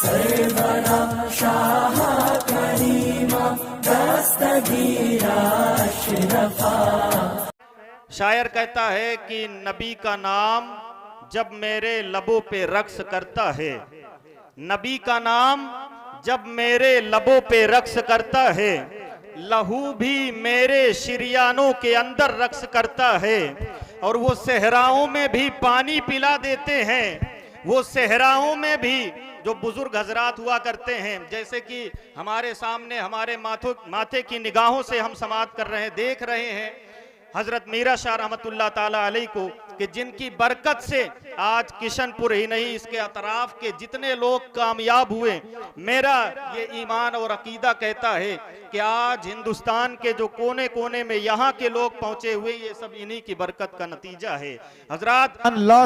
सरवरा शाह करीमा दस्तगीरा अशरफा। शायर कहता है कि नबी का नाम जब मेरे लबों पे रक्स करता है, नबी का नाम जब मेरे लबों पे रक्स करता है, लहू भी मेरे शिरियानों के अंदर रक्स करता है। और वो सहराओं में भी पानी पिला देते हैं, वो सहराओं में भी जो बुजुर्ग हजरात हुआ करते हैं, जैसे कि हमारे सामने हमारे माथे की निगाहों से हम समाअत कर रहे हैं, देख रहे हैं हजरत मीरा शाह रहमतुल्लाह ताला अलैह को, कि जिनकी बरकत से आज किशनपुर ही नहीं इसके अतराफ के जितने लोग कामयाब हुए। मेरा ये ईमान और अकीदा कहता है कि आज हिंदुस्तान के जो कोने कोने में यहाँ के लोग पहुंचे हुए, ये सब इन्हीं की बरकत का नतीजा है। हजरात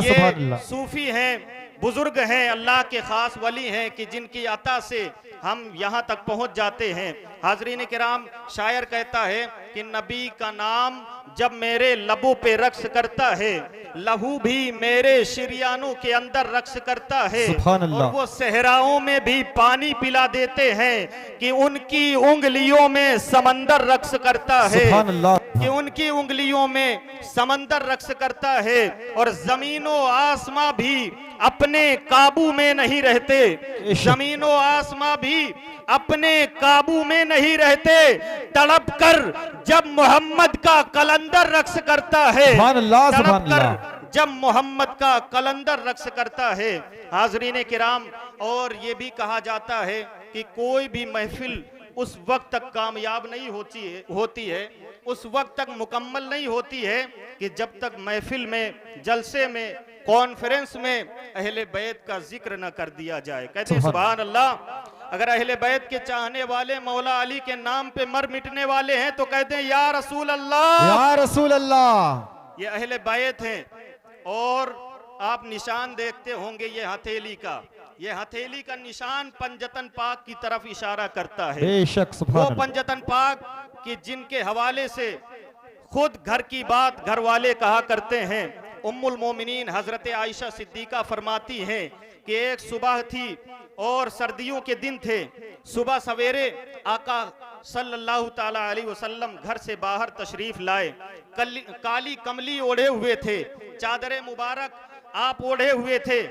ये सूफी हैं, बुजुर्ग हैं, अल्लाह के खास वली हैं कि जिनकी अता से हम यहाँ तक पहुँच जाते हैं। हाजरीन किराम, शायर कहता है कि नबी का नाम जब मेरे लबों पे रक्स करता है, लहू भी मेरे शिरियानों के अंदर रक्स करता है। और वो सहराओं में भी पानी पिला देते हैं कि उनकी उंगलियों में समंदर रक्स करता है, कि उनकी उंगलियों में समंदर रक्स करता है। और जमीनों आसमां भी अपने काबू में नहीं रहते, जमीनों आसमां भी अपने काबू में नहीं रहते, तड़प कर जब मोहम्मद का कलंदर रक्स करता है, तड़प कर जब मोहम्मद का कलंदर रक्स करता है। हाजरीन किराम, और ये भी कहा जाता है कि कोई भी महफिल उस वक्त तक कामयाब नहीं होती है, उस वक्त तक मुकम्मल नहीं होती है कि जब तक महफिल में, जलसे में, कॉन्फ्रेंस में अहले बैत का जिक्र न कर दिया जाए। कहते हैं सुभान अल्लाह। अगर अहले बैत के चाहने वाले मौला अली के नाम पे मर मिटने वाले हैं तो कहते हैं या रसूल अल्लाह, या रसूल अल्लाह। ये अहले बैत हैं। और आप निशान देखते होंगे ये हथेली का, ये हथेली का निशान पंजतन पाक की तरफ इशारा करता है। बेशक वो पंजतन पाक कि जिनके हवाले से खुद घर की बात घर वाले कहा करते हैं। उम्मुल मोमिनीन हजरत आयशा सिद्दीका फरमाती हैं कि एक सुबह थी और सर्दियों के दिन थे। सुबह सवेरे आका सल्लल्लाहु ताला अलैहि वसल्लम घर से बाहर तशरीफ लाए। काली कमली ओढ़े हुए थे, चादर मुबारक आप ओढ़े हुए थे।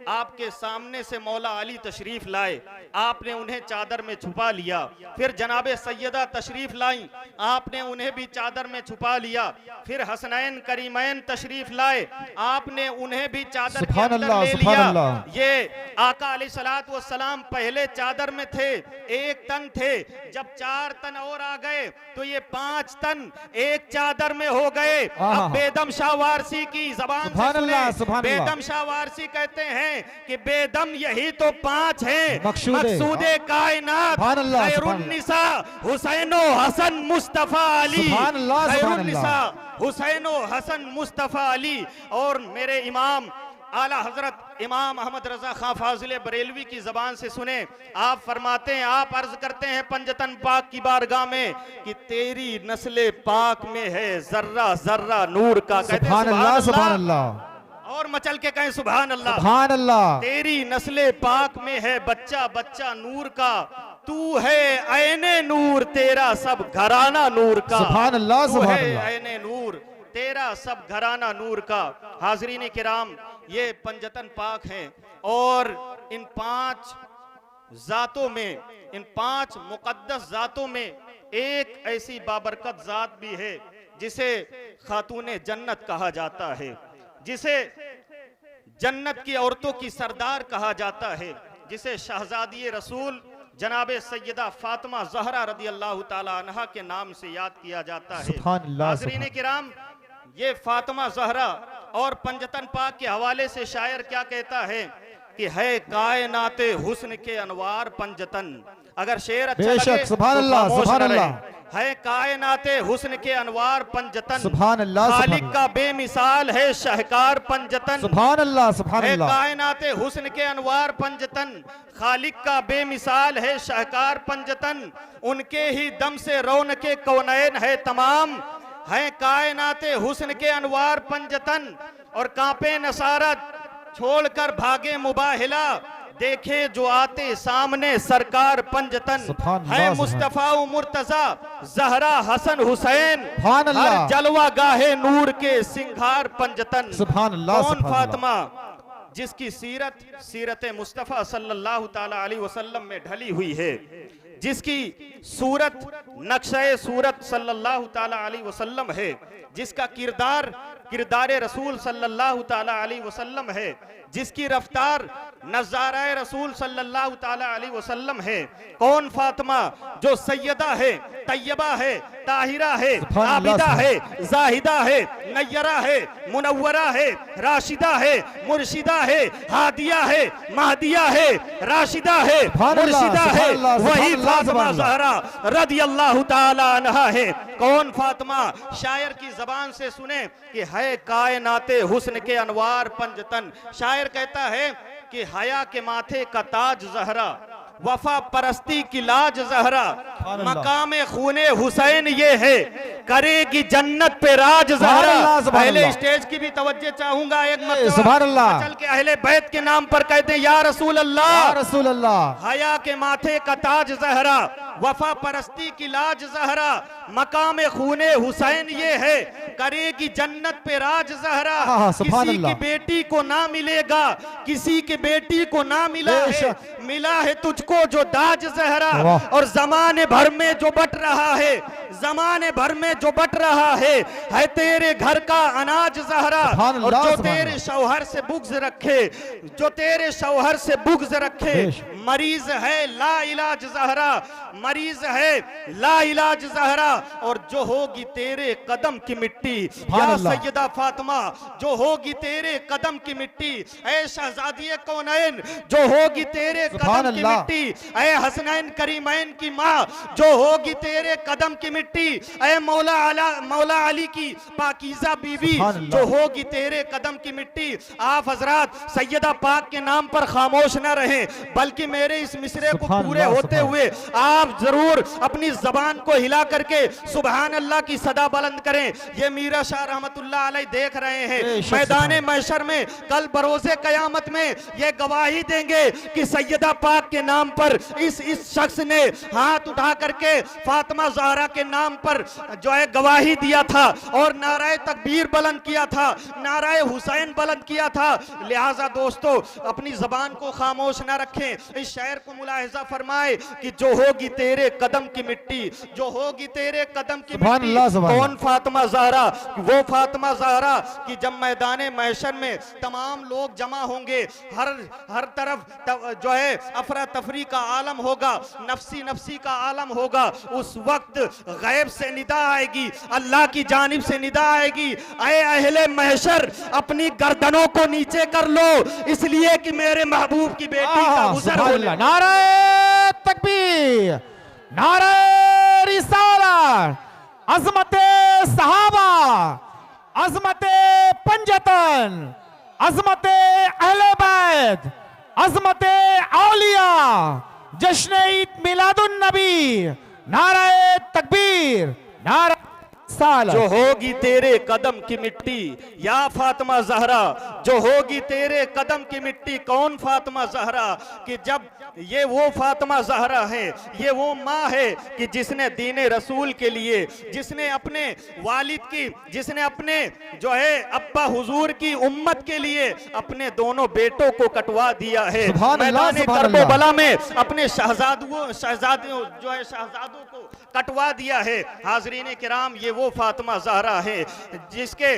आपके सामने से मौला अली तशरीफ लाए, आपने उन्हें चादर में छुपा लिया। फिर जनाबे सैयदा तशरीफ लाई, आपने उन्हें भी चादर में छुपा लिया। फिर हसनैन करीमैन तशरीफ लाए, आपने उन्हें भी चादर के अंदर ले लिया। ये आका अलैहिस्सलातु वस्सलाम पहले चादर में थे, एक तन थे। जब 4 तन और आ गए तो ये 5 तन एक चादर में हो गए। अब बेदम शाह वारसी की जबान से सुने, बेदम शाह वारसी कहते हैं कि बेदम यही तो 5 हैं, मकसूदे कायनात खैरुन्निसा हुसैनो हसन मुस्तफा अली, खैरुन्निसा हुसैनो हसन मुस्तफा अली। और मेरे इमाम आला हजरत इमाम अहमद रजा खां फाजिल बरेलवी की जबान से सुने, आप फरमाते हैं, आप अर्ज करते हैं पंजतन पाक की बारगाह में कि तेरी नस्ले पाक में है जर्रा जर्रा नूर का। कहते हैं सुभान अल्लाह, और मचल के कहें सुभान अल्लाह, सुभान अल्लाह। तेरी नस्ले पाक में है बच्चा बच्चा नूर का, तू है ऐने नूर तेरा सब घराना नूर का। सुभान अल्लाह, सुभान अल्लाह। ऐने नूर तेरा सब घराना नूर का। हाजरीन किराम, ये पंजतन पाक हैं और इन 5 जातों में, इन 5 मुकद्दस जातों में एक ऐसी बाबरकत जात भी है जिसे खातूने जन्नत कहा जाता है, जिसे जन्नत की औरतों की सरदार कहा जाता है, जिसे शहजादी रसूल जनाबे सैयदा फातिमा ज़हरा रदी अल्लाह ताला अन्हा के नाम से याद किया जाता है। हाज़रीन किराम, ये फातिमा ज़हरा और पंजतन पाक के हवाले से शायर क्या कहता है कि है कायनाते हुस्न के अनवार पंजतन। अगर शेर अच्छा लगे सुभान अल्लाह, सुभान अल्लाह। है कायनाते हुस्न के अनवार पंजतन, सुभान अल्लाह। खालिक का बेमिसाल है शाहकार पंजतन, सुभान अल्लाह, सुभान है अल्लाह। कायनाते हुस्न के अनवार पंजतन, खालिक का बेमिसाल है शाहकार पंजतन। उनके ही दम से रौनके कौनैन है तमाम, है कायनाते हुस्न के अनवार पंजतन। और कांपे नसारत छोड़कर भागे मुबाहिला, देखे जो आते सामने सरकार पंजतन सुभान है अल्लाह, मुस्तफा व मुर्तजा जहरा हसन हुसैन सुभान अल्लाह। हर जलवा गाहे नूर के सिंगार पंजतन। सुभान अल्लाह, कौन सुभान फातिमा जिसकी सीरत मुस्तफ़ा सल्लल्लाहु ताला अलैहि वसल्लम में ढली हुई है, जिसकी सूरत नक्शे सूरत सल्लल्लाहु ताला अलैहि वसल्लम है, जिसका किरदार रसूल सल्लल्लाहु ताला अलैहि वसल्लम है, जिसकी रफ्तार नज़ाराए रसूल सल्लल्लाहु ताला अलैहि वसल्लम है। कौन फातिमा जो सैयदा है, तैयबा है, ताहिरा है, आबिदा है, जाहिदा है, नय्यरा है, मुनव्वरा है, राशिदा है, मुर्शिदा है, हादिया है, महदिया है, राशिदा है, मुर्शिदा है, वही फातिमा ज़हरा रदियल्लाहु ताला अन्हा है। कौन फातिमा शायर की जबान से सुने कि है कायनाते हुस्न के अनवार पंजतन। शायर कहता है कि हया के माथे का ताज ज़हरा, वफा परस्ती की लाज ज़हरा, मकामे खूने हुसैन ये है, करेगी जन्नत पे राज ज़हरा। पहले स्टेज की भी तवज्जो चाहूंगा एक मरतबा चल के अहले बैत के नाम पर कहते हैं या रसूल अल्लाह, या रसूल अल्लाह। हया के माथे का ताज ज़हरा, वफा परस्ती की लाज ज़हरा, मकामे खूने हुसैन ये है, करेगी जन्नत पे राज ज़हरा। किसी की बेटी को ना मिलेगा, किसी की बेटी को ना मिला है, मिला है तुझको जो दाज ज़हरा। और जमाने भर में जो बट रहा है, जमाने भर में जो बट रहा है तेरे घर का अनाज ज़हरा। और जो तेरे शौहर से बुग़्ज़ रखे, जो तेरे शौहर से बुग़्ज़ रखे, मरीज है ला इलाज ज़हरा, मरीज है ला इलाज ज़हरा। और जो होगी तेरे कदम की मिट्टी, या सैयदा फातिमा जो होगी तेरे कदम की मिट्टी, ऐ शहजादी कौनैन जो होगी तेरे कदम की मिट्टी, ऐ हसनैन करीमैन की माँ जो होगी तेरे कदम की मिट्टी, ऐ मौला अली की पाकीज़ा बीबी जो होगी तेरे कदम की मिट्टी। आप हजरात सैयदा पाक के नाम पर खामोश न रहें, बल्कि मेरे इस मिसरे को पूरे होते हुए आप जरूर अपनी जबान को हिला करके सुभान अल्लाह की सदा बुलंद करें। ये मीरा शाह रहमतुल्लाह अलैह देख रहे हैं, मैदाने महशर में कल बरोज़े कयामत में ये गवाही देंगे कि सैयदा पाक के नाम पर इस शख्स ने हाथ उठा करके फातिमा ज़हरा के नाम पर जो है गवाही दिया था और नाराए तकबीर बुलंद किया था, नाराए हुसैन बुलंद किया था। लिहाजा दोस्तों अपनी जबान को खामोश ना रखें। इस शायर को मुलाहिजा फरमाए कि जो होगी तेरे कदम की मिट्टी, जो होगी तेरे कदम की मिट्टी। कौन फातिमा ज़हरा? वो फातिमा ज़हरा कि जब मैदाने महशर में तमाम लोग जमा होंगे, हर तरफ जो है अफरा तफरी का आलम होगा, नफसी नफसी का आलम होगा, उस वक्त गैब से निदा आएगी, अल्लाह की जानिब से निदा आएगी, ऐ अहले महशर अपनी गर्दनों को नीचे कर लो, इसलिए कि मेरे महबूब की बेटी का गुज़र होने। नारे तकबीर, नारे रिसालत, अज़मते सहाबा, अज़मते पंजतन, अज़मते अहले बैत, अज़मते औलिया, जश्न ईद मिलादुन नबी, नारे तकबीर, नारे जो होगी तेरे कदम की मिट्टी, या फातिमा ज़हरा जो होगी तेरे कदम की मिट्टी। कौन फातिमा ज़हरा कि जब ये वो फातिमा ज़हरा है, ये वो माँ है कि जिसने दीने रसूल के लिए, जिसने अपने वालिद की, जिसने अपने जो है अब्बा हुजूर की उम्मत के लिए अपने दोनों बेटों को कटवा दिया है। मैदाने करबला में अपने शहजादों को कटवा दिया है। हाज़रीन किराम ये वो फातिमा ज़हरा है जिसके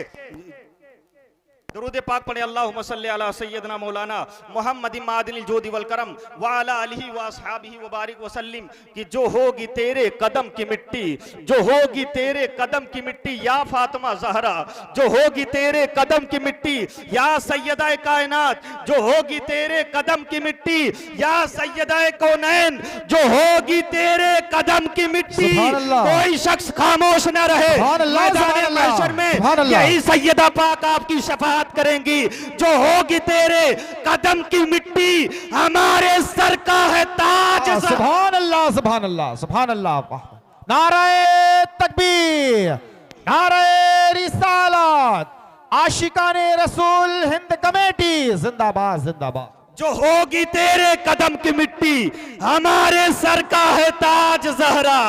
दरूद पाक पढ़े अल्लाहुम्मा सल्ली अला सय्यदना मौलाना मुहम्मद मादिनिल जोदी वल करम व अला आलिहि व अस्हाबिहि व बारिक व सल्लिम कि जो होगी तेरे कदम की मिट्टी, जो होगी तेरे कदम की मिट्टी, या फातिमा ज़हरा जो होगी तेरे कदम की मिट्टी, या सैयदा कायनात जो होगी तेरे कदम की मिट्टी, या सैयदा कौनैन जो होगी तेरे कदम की मिट्टी। कोई शख्स खामोश न रहे। मैदाने महशर में यही सैयदा पाक आपकी शफाअत करेंगी। जो होगी तेरे कदम की मिट्टी, हमारे सर का है ताज। सुभान अल्लाह, सुभान अल्लाह, सुभान अल्लाह। नारे तकबीर, नारे रिसालत, आशिकाने रसूल हिंद कमेटी जिंदाबाद, जिंदाबाद। जो होगी तेरे कदम की मिट्टी। हमारे सर का है ताज ज़हरा,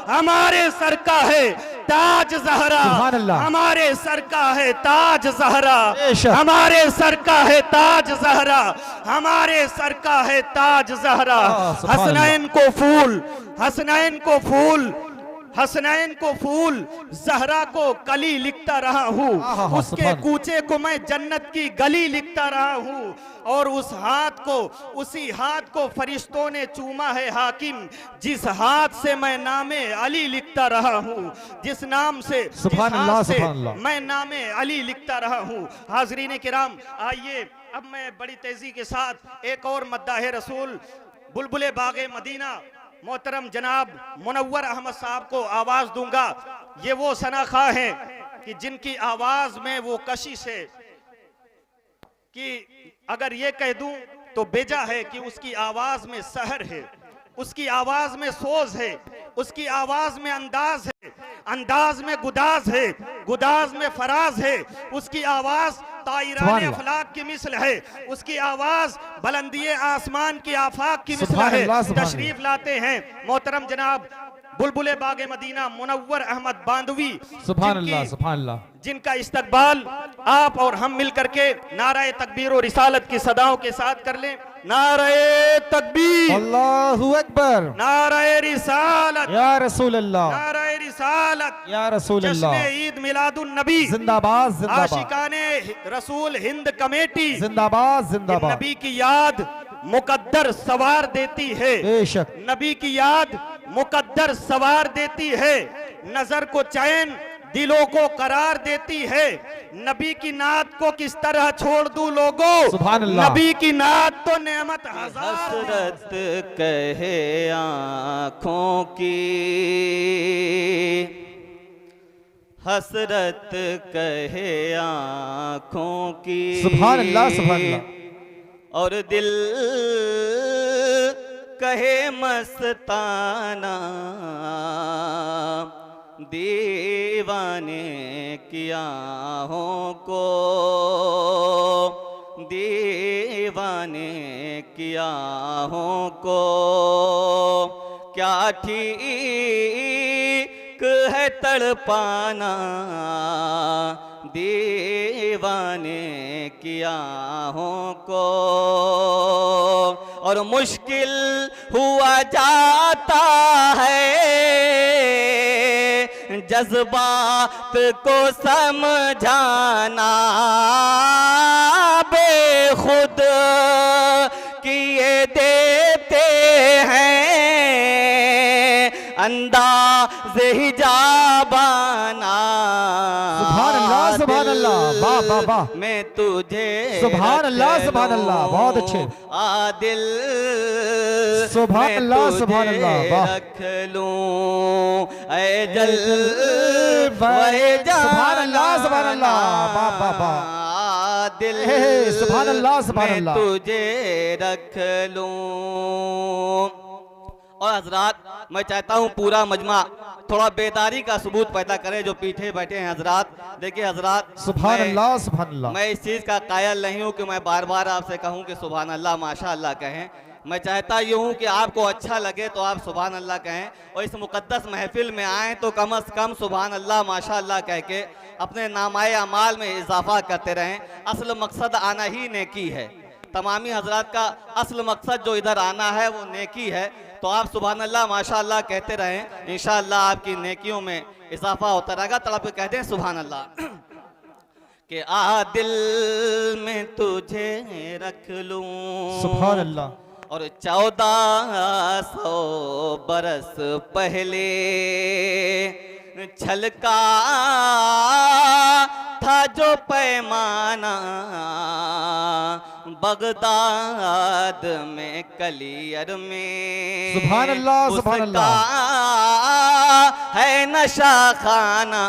हमारे सर का है ताज ज़हरा, सुभान अल्लाह। हमारे सर का है ताज ज़हरा, बेशक। हमारे सर का है ताज ज़हरा, हमारे सर का है ताज ज़हरा। सुभान अल्लाह। हसनैन को फूल, हसनैन को फूल, हसनैन को फूल, ज़हरा को कली लिखता रहा हूँ। उसके सुभान। कूचे को मैं जन्नत की गली लिखता रहा हूँ। और उस हाथ को, उसी हाथ को फरिश्तों ने चूमा है हाकिम, जिस हाथ से मैं नामे अली लिखता रहा हूँ, जिस नाम से, सुभान जिस अल्लाह, हाथ से सुभान अल्लाह। मैं नामे अली लिखता रहा हूँ। हाज़रीन किराम, आइए अब मैं बड़ी तेजी के साथ एक और मद्दाह रसूल बुलबुले बागे मदीना मोहतरम जनाब मुनव्वर अहमद साहब को आवाज दूंगा। ये वो सनाखा हैं कि जिनकी आवाज में वो कशिश है कि अगर ये कह दूं तो बेजा है कि उसकी आवाज में सहर है, उसकी आवाज में सोज है, उसकी आवाज में अंदाज है, अंदाज में गुदाज है, गुदाज में फराज है, उसकी आवाज ताइरान अफलाक की मिसल है, उसकी आवाज बुलंदिए आसमान की आफाक की मिसल है। तशरीफ लाते हैं मोहतरम जनाब बुलबुले बागे मदीना मुनव्वर अहमद बांदवी, सुभान अल्लाह, सुभान अल्लाह, जिनका इस्तकबाल आप और हम मिल करके नाराए तकबीर और रिसालत की सदाओं के साथ कर लें। नाराए तकबीर, अल्लाहु अकबर, नाराए रिसालत, या रसूल अल्लाह, नाराए रिसालत, या रसूल अल्लाह, जश्न ईद मिलादुन नबी, जिंदाबाद जिंदाबाद, आशिकाने रसूल हिंद कमेटी, जिंदाबाद जिंदाबाद। नबी की याद मुकद्दर सवार देती है, बेशक, नबी की याद मुकद्दर सवार देती है, नजर को चैन दिलों को करार देती है। नबी की नात को किस तरह छोड़ दूं लोगों, सुभान अल्लाह। नबी की नात तो नेमत हजार। हसरत कहे आँखों की, हसरत कहे आँखों की, सुभान अल्लाह, सुभान अल्लाह। और दिल कहे मस्ताना, दीवाने की आहों को, दीवाने की आहों को, क्या ठीक है तड़पाना, दीवाने की आहों को। और मुश्किल हुआ जाता है जज्बात को समझाना, बेखुद किए देते हैं अंदाज़ हिजाबाना। सुभान अल्लाह, सुभान अल्लाह, वाह वाह वाह, मैं तुझे सुभान अल्लाह, सुभान अल्लाह, बहुत अच्छे, आदिल, सुभान अल्लाह, सुभान अल्लाह, वाह, रख लूं ऐ जल वह जान, सुभान अल्लाह, सुभान अल्लाह, वाह वाह वाह, दिल, सुभान अल्लाह, सुभान अल्लाह, मैं तुझे रख लूं। और हजरात, मैं चाहता हूँ पूरा मजमा थोड़ा बेदारी का सबूत पैदा करे जो पीछे बैठे हैं हजरात। देखिए हजरात, सुभान अल्लाह, सुभान अल्लाह, मैं इस चीज़ का कायल नहीं हूँ कि मैं बार बार आपसे कहूँ कि सुभान अल्लाह माशा अल्लाह कहें। मैं चाहता यूँ हूँ कि आपको अच्छा लगे तो आप सुभान अल्लाह कहें, और इस मुकद्दस महफिल में आएँ तो कम अज़ कम सुभान अल्लाह माशा अल्लाह कह के अपने नामाए अमाल में इजाफा करते रहें। असल मकसद आना ही नेकी है। तमामी हजरात का असल मकसद जो इधर आना है वो नेकी है। तो आप सुभान अल्लाह माशा अल्लाह कहते रहें, इंशाअल्लाह आपकी नेकियों में इजाफा होता रहेगा। तड़प के कहते हैं सुभान अल्लाह कि आ दिल में तुझे रख लूं, सुभान अल्लाह। और 1400 बरस पहले छलका था जो पैमाना, बगदाद में कलियर में, सुभान अल्लाह, सुभान अल्लाह, है नशा खाना,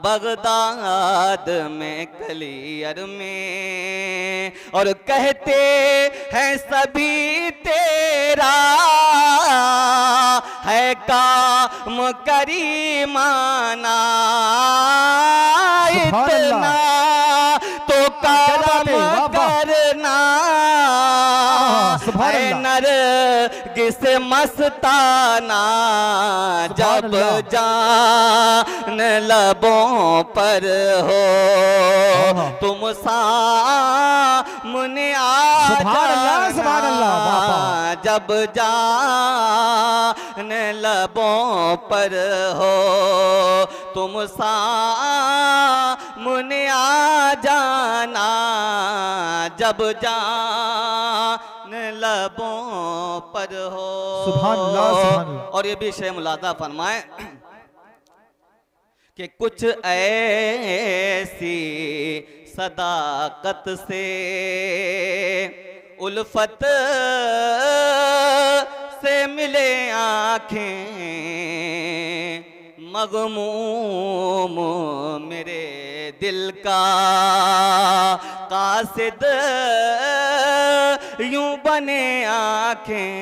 बगदाद में कलियर में। और कहते हैं सभी तेरा है काम करीमाना, इतना तो करम करना सुभान है अल्लाह। नरगिस मस्ताना जब अल्लाह। जान लबों पर हो तुम सामने आ सुभान अल्लाह, सुभान अल्लाह, वाह, वाह। जब जान लबों पर हो तुम सामने आ जाना जब जान लबों पर हो। सुभान अल्लाह, सुभान अल्लाह। और ये भी शेर मुलादा फरमाए कि कुछ ऐसी सदाकत से उल्फत से मिले आँखें मगमूम मेरे दिल का कासिद यूं बने आँखें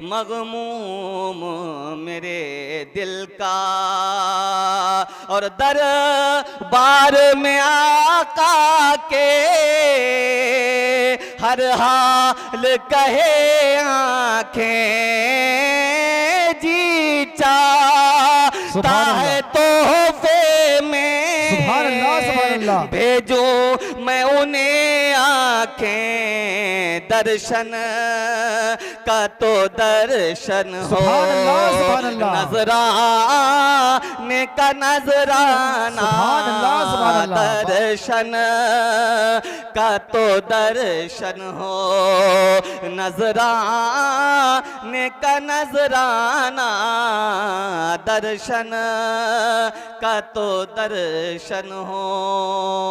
मगमूम मेरे दिल का। और दरबार में आका के हर हाल कहे आँखें जी चाहता है तोहफे में सुभान अल्लाह, सुभान अल्लाह। भेजो मैं उन्हें आँखें दर्शन का तो दर्शन हो सुभान अल्लाह, सुभान अल्लाह। नजराने का नजराना सुभान अल्लाह, सुभान अल्लाह। दर्शन का तो दर्शन हो नजराने का नजराना दर्शन का तो दर्शन हो।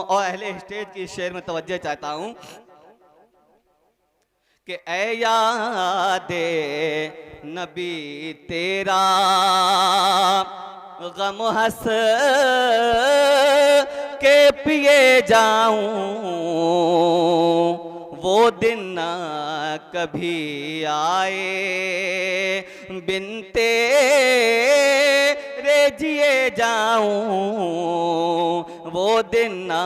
और अहले स्टेज की शेर में तवज्जो चाहता हूं कि ऐ यादे नबी तेरा गम हंस के पिए जाऊं वो दिन ना कभी आए बिन तेरे जिए जाऊं वो दिन ना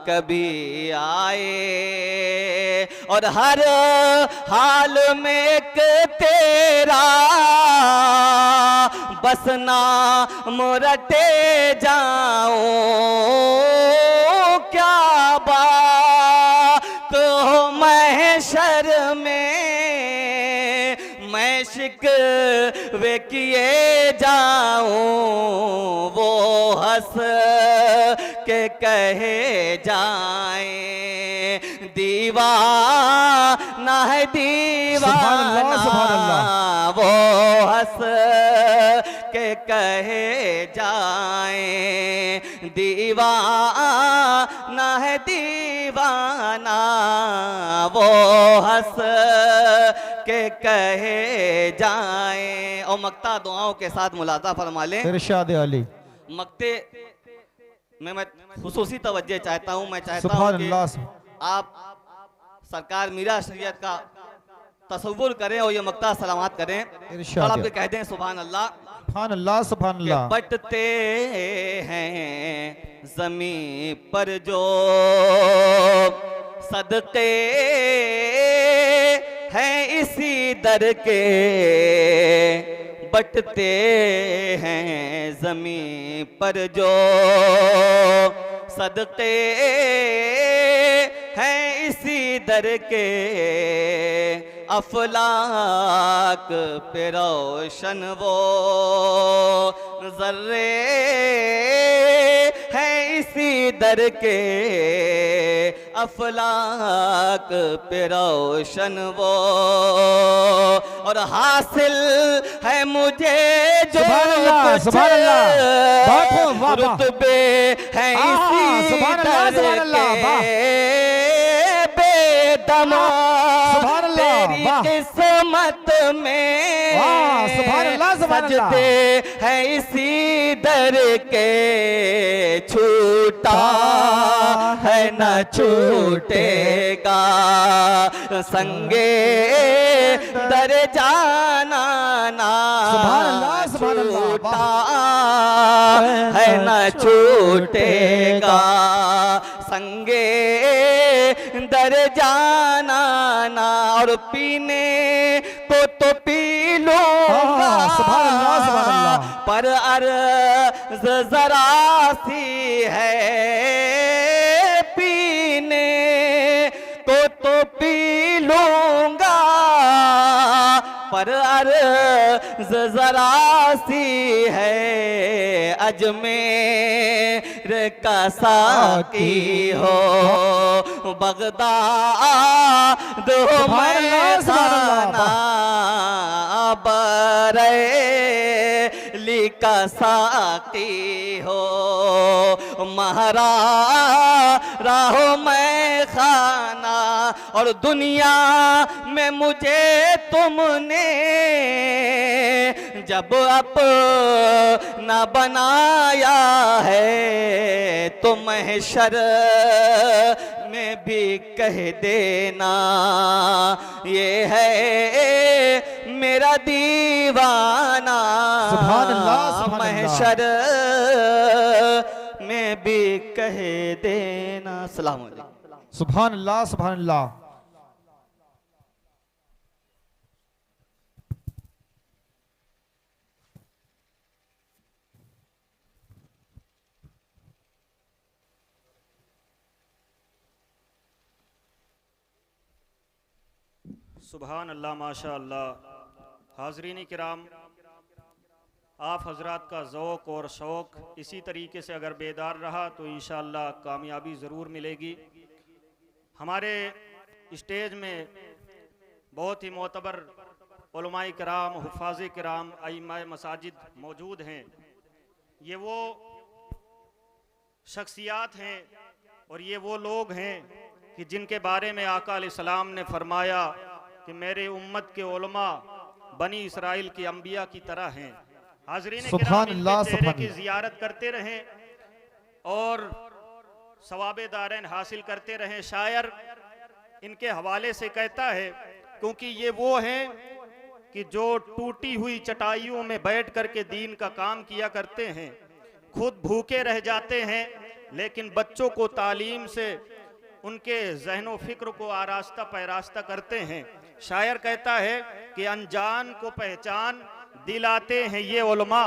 कभी आए। और हर हाल में एक तेरा बस नाम रटे जाऊं क्या बात हो महशर में मैं शिकवे किए जाऊं वो हंस के कहे जाए दीवाना है दीवाना सुभान अल्लाह। वो हंस के कहे जाए दीवाना है दीवाना वो हंस के कहे जाए। और मक्ता दुआओं के साथ मुलाजा फरमा लें। इरशाद अली। मक्ते में मैं खुसूसी तवज्जो चाहता हूँ। मैं चाहता सुभान हूँ कि अल्लाह। आप सरकार मीरा शरीयत का तसव्वुर करें और ये मक्ता सलामत करें इरशाद। और आपके कह दें सुभान अल्लाह। सुभान अल्लाह, सुभान कि अल्लाह। बटते हैं जमीन पर जो सदके हैं इसी दर के बटते हैं जमीन पर जो सदके हैं इसी दर के अफलाक पे रोशन वो जर्रे हैं इसी दर के अफलाक पे रोशन वो। और हासिल है मुझे जो सुभान अल्लाह, सुभान अल्लाह। बहुत खूब, वाह, वाह। रुतबे हैं इसी सुभान अल्लाह, दर सुभान अल्लाह, वाह। के बेदमा सुभान अल्लाह, तेरी वाह। किस्मत में वाह, सुभान अल्लाह, सुभान अल्लाह। सजदे हैं इसी दर के छूटा है न छूटेगा संगे दर जाना ना सुभान अल्लाह, सुभान अल्लाह, छूटा है न छूटेगा संगे कर जाना ना, और पीने को तो पी लूंगा, सुभान अल्लाह, सुभान अल्लाह। पर अर्ज़ जरा सी है, पीने को तो पी लूंगा, पर अर्ज़ जरा सी है, अजमेर का साकी हो, बगदाद हो मैदाना, बरेली का साकी हो, महारा राहो मैं खाना, और दुनिया में मुझे तुमने जब अपना बनाया है, तो महशर में भी कह देना ये है मेरा दीवाना, सुभान अल्लाह, सुभान अल्लाह। महशर में भी कह देना। सलाम अलैकुम। सुभान अल्लाह, सुभान अल्लाह। सुभान अल्लाह, माशा अल्लाह। हाज़रीन किराम, आप हजरात का ज़ौक़ और शौक़ इसी तरीके से अगर बेदार रहा तो इंशाअल्लाह कामयाबी ज़रूर मिलेगी। हमारे स्टेज में बहुत ही मोतबर उलमाए किराम, हुफ़ाज़े किराम, आइम्माए मसाजिद मौजूद हैं। ये वो शख्सियात हैं और ये वो लोग हैं कि जिनके बारे में आका अलैहिस्सलाम ने फरमाया कि मेरे उम्मत के उलमा बनी इसराइल के अंबिया की तरह हैं। हाज़रीन किराम, इनके चेहरे की ज़ियारत करते रहें और सवाबे दारैन हासिल करते रहें। शायर इनके हवाले से कहता है, क्योंकि ये वो हैं कि जो टूटी हुई चटाइयों में बैठ करके दीन का काम किया करते हैं, खुद भूखे रह जाते हैं लेकिन बच्चों को तालीम से उनके ज़हनो फ़िक्र को आरास्ता पैरास्ता करते हैं। शायर कहता है कि अनजान को पहचान दिलाते हैं ये उलमा,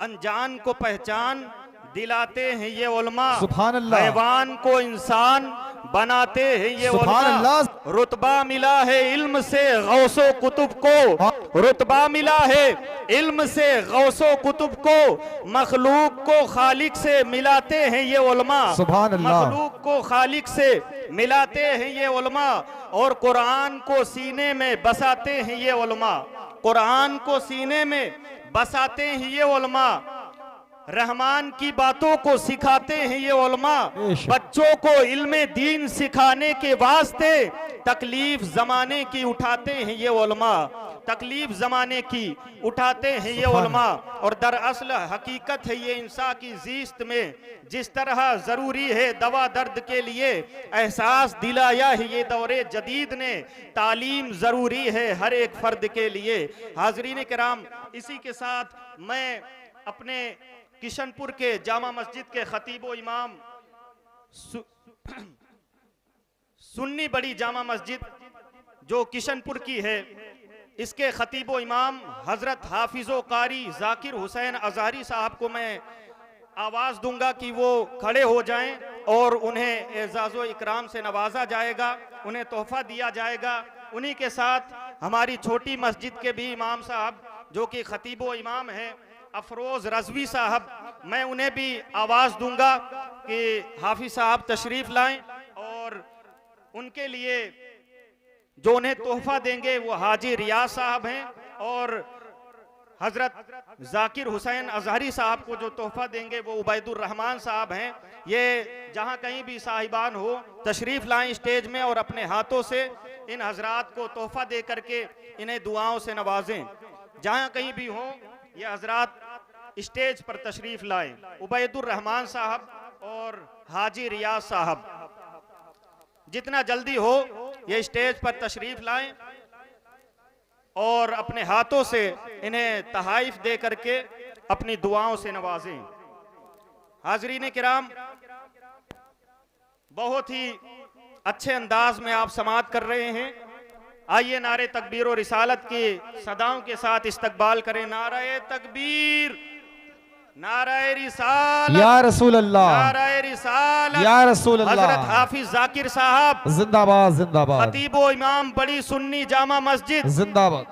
अनजान को पहचान दिलाते हैं ये उलमा, सुभान अल्लाह। हैवान को इंसान बनाते हैं ये सुभान उलमा। अल्लाह। रुतबा मिला है इल्म से गौसो कुतुब को, रुतबा मिला है इल्म से गौसो कुतुब को, मखलूक को खालिक से मिलाते हैं ये उलमा, सुभान अल्लाह। मखलूक को खालिक से मिलाते हैं ये उलमा, और कुरान को सीने में बसाते हैं ये उलमा, कुरान को सीने में बसाते हैं ये उलमा, रहमान की बातों को सिखाते हैं ये उलमा, बच्चों को इल्मे दीन सिखाने के वास्ते तकलीफ जमाने की उठाते हैं ये उलमा, तकलीफ जमाने की उठाते हैं ये उलमा। और दरअसल हकीकत है ये इंसान की जीस्त में जिस तरह ज़रूरी है दवा दर्द के लिए, एहसास दिलाया है ये दौरे जदीद ने, तालीम ज़रूरी है हर एक फ़र्द के लिए। हाज़रीन किराम, इसी के साथ मैं अपने किशनपुर के जामा मस्जिद के खतीबो इमाम सुन्नी बड़ी जामा मस्जिद जो किशनपुर की है, इसके खतीबो इमाम हजरत हाफिजो कारी जाकिर हुसैन अजहरी साहब को मैं आवाज़ दूंगा कि वो खड़े हो जाएं और उन्हें एजाज़ो इकराम से नवाजा जाएगा, उन्हें तोहफा दिया जाएगा। उन्हीं के साथ हमारी छोटी मस्जिद के भी इमाम साहब जो कि खतीबो इमाम हैं, अफरोज़ रज़वी साहब, मैं उन्हें भी आवाज़ दूंगा कि हाफिज साहब तशरीफ़ लाएं, और उनके लिए जो उन्हें तोहफा देंगे वो हाजी रियाज साहब हैं, और हजरत जाकिर हुसैन अजहरी साहब को जो तोहफा देंगे वो उबैदुर रहमान साहब हैं। ये जहां कहीं भी साहिबान हो तशरीफ़ लाएं स्टेज में और अपने हाथों से इन हजरात को तोहफा दे करके इन्हें दुआओं से नवाजें। जहां कहीं भी हो ये हजरात स्टेज पर तशरीफ़ लाएं। उबैदुर रहमान साहब और हाजी रियाज साहब जितना जल्दी हो ये स्टेज पर तशरीफ़ लाएं और अपने हाथों से इन्हें तहाइफ दे करके अपनी दुआओं से नवाजें। हाज़रीन किराम, बहुत ही अच्छे अंदाज में आप समाअत कर रहे हैं। आइए नारे तकबीर और रिसालत की सदाओं के साथ इस्तकबाल करें। नारे तकबीर, नारे रिसालत, या रसूल अल्लाह, नारे रिसालत, या रसूल अल्लाह। हजरत हाफिज जाकिर साहब जिंदाबाद जिंदाबाद, खतीब व इमाम बड़ी सुन्नी जामा मस्जिद, जिंदाबाद।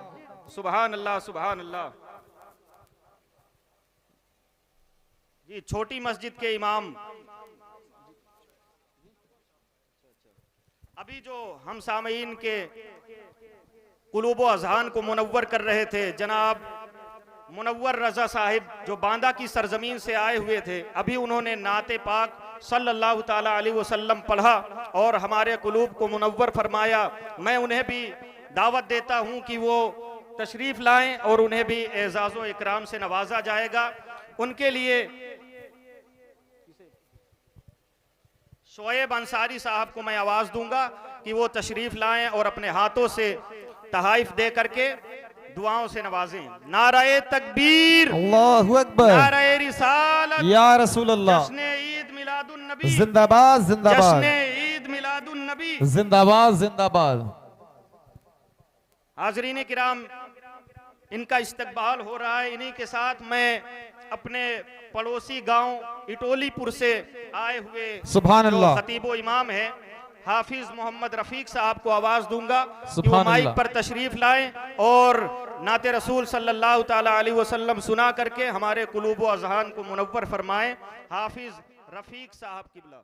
सुभान अल्लाह सुभान अल्लाह। जी छोटी मस्जिद के इमाम अभी जो हम सामईन के कुलूब व अज़हान को मुनव्वर कर रहे थे, जनाब मुनव्वर रजा साहिब जो बांदा की सरजमीन से आए हुए थे, अभी उन्होंने नाते पाक सल्लल्लाहु ताला अलैहि वसल्लम पढ़ा और हमारे कुलूब को मुनव्वर फरमाया। मैं उन्हें भी दावत देता हूं कि वो तशरीफ लाएं और उन्हें भी एजाज़ व इकराम से नवाजा जाएगा। उनके लिए शोएब अंसारी साहब को मैं आवाज दूंगा कि वो तशरीफ लाएं और अपने हाथों से तहाइफ दे करके दुआओं से नवाजें। नाराए तकबीर, अल्लाहु अकबर, नाराए रिसालत, या रसूल अल्लाह। जश्ने ईद मिलादुन नबी, जिंदाबाद जिंदाबाद, जश्ने ईद मिलादुन नबी, जिंदाबाद जिंदाबाद। हाजरीन किराम, इनका इस्तकबाल हो रहा है। इन्हीं के साथ मैं अपने पड़ोसी गांव इटोलीपुर से आए हुए सुभान जो अल्लाह, खतीब व इमाम है हाफिज मोहम्मद रफीक साहब को आवाज दूंगा कि वो सुभान माइक अल्लाह। पर तशरीफ लाएं और नाते रसूल सल्लल्लाहु ताला अलैहि वसल्लम सुना करके हमारे कुलूब व अज़हान को मुनव्वर फरमाएं। हाफिज रफीक साहब किबला।